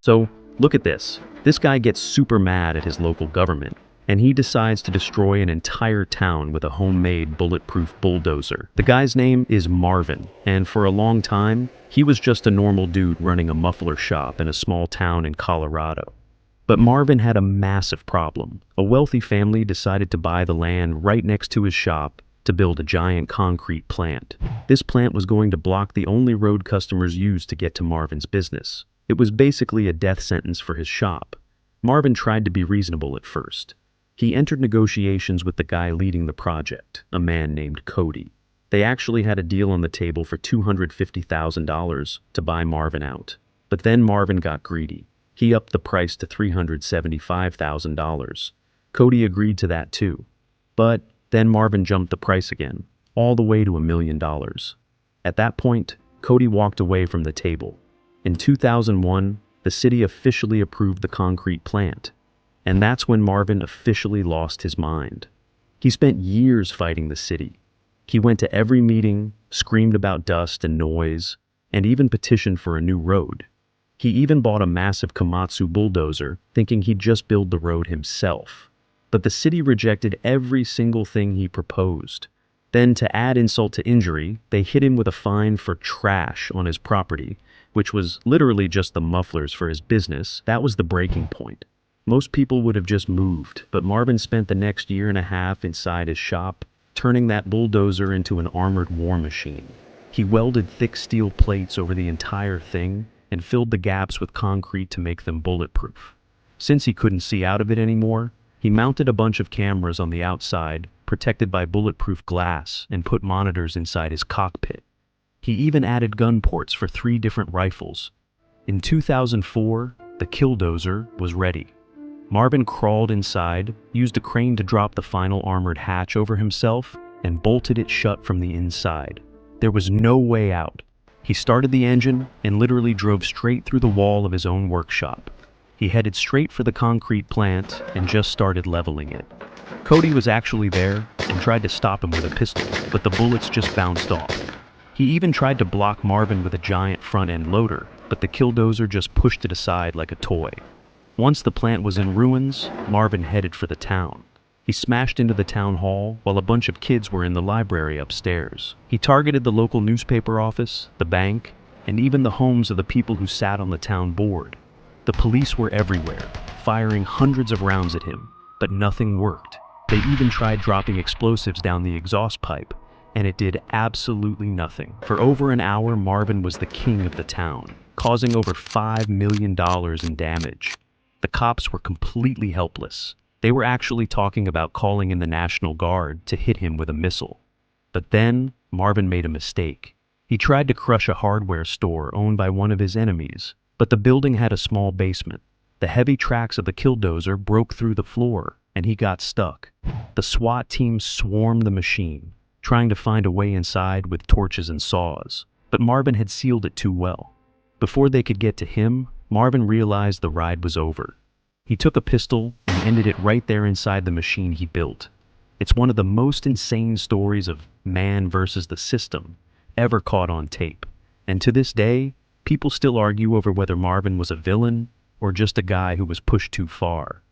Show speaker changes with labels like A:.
A: So, look at this. This guy gets super mad at his local government, and he decides to destroy an entire town with a homemade bulletproof bulldozer. The guy's name is Marvin, and for a long time, he was just a normal dude running a muffler shop in a small town in Colorado. But Marvin had a massive problem. A wealthy family decided to buy the land right next to his shop to build a giant concrete plant. This plant was going to block the only road customers used to get to Marvin's business. It was basically a death sentence for his shop. Marvin tried to be reasonable at first. He entered negotiations with the guy leading the project, a man named Cody. They actually had a deal on the table for $250,000 to buy Marvin out. But then Marvin got greedy. He upped the price to $375,000. Cody agreed to that too. But then Marvin jumped the price again, all the way to $1 million. At that point, Cody walked away from the table. In 2001, the city officially approved the concrete plant. And that's when Marvin officially lost his mind. He spent years fighting the city. He went to every meeting, screamed about dust and noise, and even petitioned for a new road. He even bought a massive Komatsu bulldozer, thinking he'd just build the road himself. But the city rejected every single thing he proposed. Then, to add insult to injury, they hit him with a fine for trash on his property, which was literally just the mufflers for his business. That was the breaking point. Most people would have just moved, but Marvin spent the next year and a half inside his shop, turning that bulldozer into an armored war machine. He welded thick steel plates over the entire thing and filled the gaps with concrete to make them bulletproof. Since he couldn't see out of it anymore, he mounted a bunch of cameras on the outside, protected by bulletproof glass, and put monitors inside his cockpit. He even added gun ports for 3 different rifles. In 2004, the Killdozer was ready. Marvin crawled inside, used a crane to drop the final armored hatch over himself, and bolted it shut from the inside. There was no way out. He started the engine and literally drove straight through the wall of his own workshop. He headed straight for the concrete plant and just started leveling it. Cody was actually there and tried to stop him with a pistol, but the bullets just bounced off. He even tried to block Marvin with a giant front-end loader, but the Killdozer just pushed it aside like a toy. Once the plant was in ruins, Marvin headed for the town. He smashed into the town hall while a bunch of kids were in the library upstairs. He targeted the local newspaper office, the bank, and even the homes of the people who sat on the town board. The police were everywhere, firing hundreds of rounds at him, but nothing worked. They even tried dropping explosives down the exhaust pipe, and it did absolutely nothing. For over an hour, Marvin was the king of the town, causing over $5 million in damage. The cops were completely helpless. They were actually talking about calling in the National Guard to hit him with a missile. But then, Marvin made a mistake. He tried to crush a hardware store owned by one of his enemies, but the building had a small basement. The heavy tracks of the Killdozer broke through the floor, and he got stuck. The SWAT team swarmed the machine, trying to find a way inside with torches and saws, but Marvin had sealed it too well. Before they could get to him, Marvin realized the ride was over. He took a pistol and ended it right there inside the machine he built. It's one of the most insane stories of man versus the system ever caught on tape. And to this day, people still argue over whether Marvin was a villain or just a guy who was pushed too far.